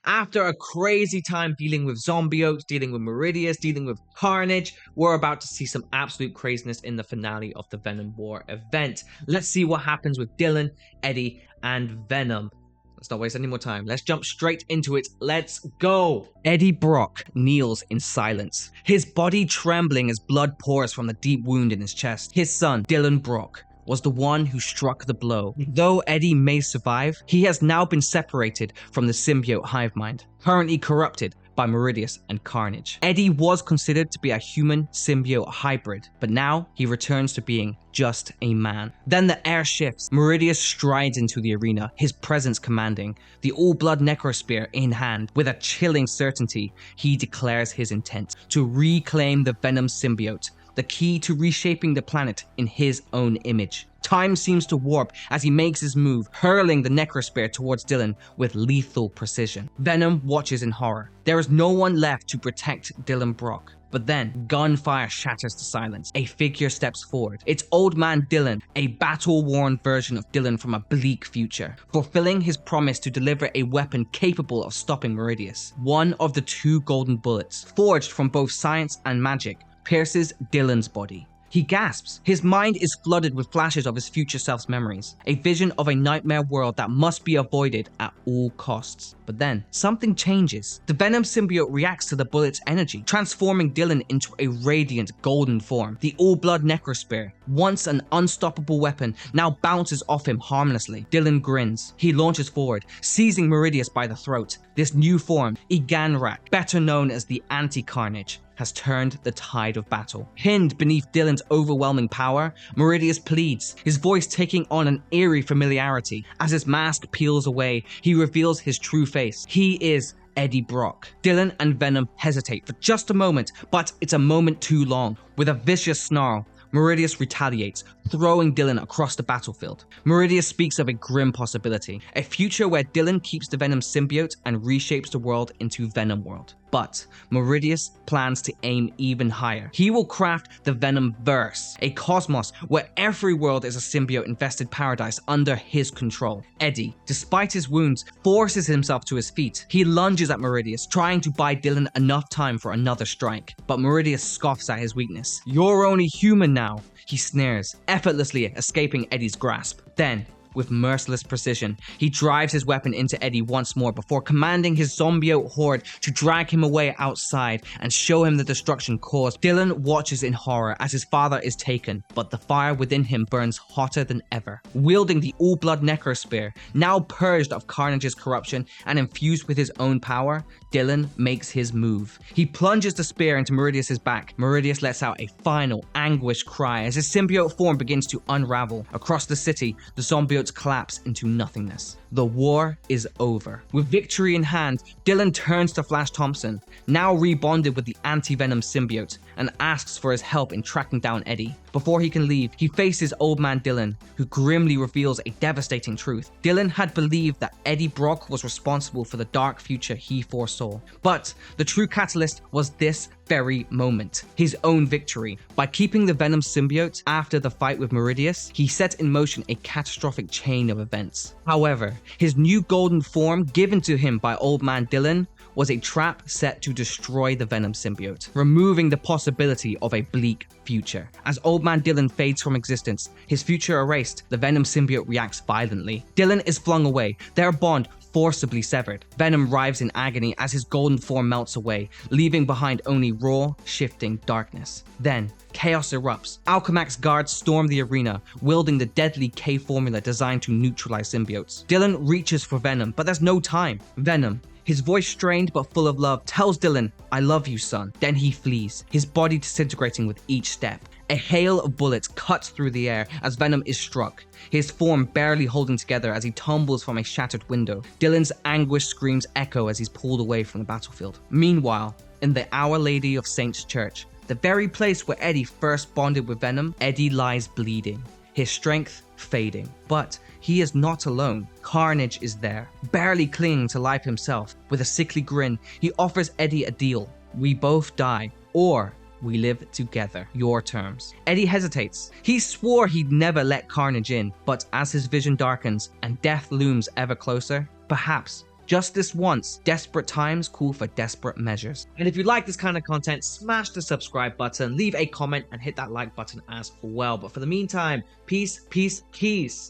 After a crazy time dealing with symbiotes, dealing with Meridius, dealing with Carnage, we're about to see some absolute craziness in the finale of the Venom War event. Let's see what happens with Dylan, Eddie, and Venom. Let's not waste any more time. Let's jump straight into it. Let's go. Eddie Brock kneels in silence, his body trembling as blood pours from the deep wound in his chest. His son, Dylan Brock, was the one who struck the blow. Though Eddie may survive, he has now been separated from the symbiote hive mind, currently corrupted by Meridius and Carnage. Eddie was considered to be a human symbiote hybrid, but now he returns to being just a man. Then the air shifts. Meridius strides into the arena, his presence commanding, the all-blood necrospear in hand. With a chilling certainty, he declares his intent to reclaim the Venom symbiote, the key to reshaping the planet in his own image. Time seems to warp as he makes his move, hurling the necrospear towards Dylan with lethal precision. Venom watches in horror. There is no one left to protect Dylan Brock. But then, gunfire shatters the silence. A figure steps forward. It's Old Man Dylan, a battle-worn version of Dylan from a bleak future, fulfilling his promise to deliver a weapon capable of stopping Meridius. One of the two golden bullets, forged from both science and magic, pierces Dylan's body. He gasps. His mind is flooded with flashes of his future self's memories, a vision of a nightmare world that must be avoided at all costs. But then, something changes. The Venom symbiote reacts to the bullet's energy, transforming Dylan into a radiant golden form. The all-blood necrospear, once an unstoppable weapon, now bounces off him harmlessly. Dylan grins. He launches forward, seizing Meridius by the throat. This new form, Eganrac, better known as the Anti-Carnage, has turned the tide of battle. Pinned beneath Dylan's overwhelming power, Meridius pleads, his voice taking on an eerie familiarity. As his mask peels away, he reveals his true face. He is Eddie Brock. Dylan and Venom hesitate for just a moment, but it's a moment too long. With a vicious snarl, Meridius retaliates, throwing Dylan across the battlefield. Meridius speaks of a grim possibility, a future where Dylan keeps the Venom symbiote and reshapes the world into Venom World. But Meridius plans to aim even higher. He will craft the Venomverse, a cosmos where every world is a symbiote-infested paradise under his control. Eddie, despite his wounds, forces himself to his feet. He lunges at Meridius, trying to buy Dylan enough time for another strike. But Meridius scoffs at his weakness. "You're only human now," he sneers, effortlessly escaping Eddie's grasp. Then, with merciless precision, he drives his weapon into Eddie once more before commanding his symbiote horde to drag him away outside and show him the destruction caused. Dylan watches in horror as his father is taken, but the fire within him burns hotter than ever. Wielding the all-blood necrospear, now purged of Carnage's corruption and infused with his own power, Dylan makes his move. He plunges the spear into Meridius' back. Meridius lets out a final, anguished cry as his symbiote form begins to unravel. Across the city, the symbiotes collapse into nothingness. The war is over. With victory in hand, Dylan turns to Flash Thompson, now rebonded with the anti-Venom symbiote, and asks for his help in tracking down Eddie. Before he can leave, he faces Old Man Dylan, who grimly reveals a devastating truth. Dylan had believed that Eddie Brock was responsible for the dark future he foresaw. But the true catalyst was this very moment, his own victory. By keeping the Venom symbiote after the fight with Meridius, he set in motion a catastrophic chain of events. However, his new golden form given to him by Old Man Dylan was a trap set to destroy the Venom symbiote, removing the possibility of a bleak future. As Old Man Dylan fades from existence, his future erased, the Venom symbiote reacts violently. Dylan is flung away, their bond forcibly severed. Venom writhes in agony as his golden form melts away, leaving behind only raw, shifting darkness. Then, chaos erupts. Alchemac's guards storm the arena, wielding the deadly K formula designed to neutralize symbiotes. Dylan reaches for Venom, but there's no time. Venom, his voice strained but full of love, tells Dylan, "I love you, son." Then he flees, his body disintegrating with each step. A hail of bullets cuts through the air as Venom is struck, his form barely holding together as he tumbles from a shattered window. Dylan's anguished screams echo as he's pulled away from the battlefield. Meanwhile, in the Our Lady of Saints Church, the very place where Eddie first bonded with Venom, Eddie lies bleeding, his strength fading. But he is not alone. Carnage is there, barely clinging to life himself. With a sickly grin, he offers Eddie a deal. "We both die, or we live together. Your terms." Eddie hesitates. He swore he'd never let Carnage in, but as his vision darkens and death looms ever closer, perhaps Just this once, desperate times call for desperate measures. And if you like this kind of content, smash the subscribe button, leave a comment, and hit that like button as well. But for the meantime, peace, peace, peace.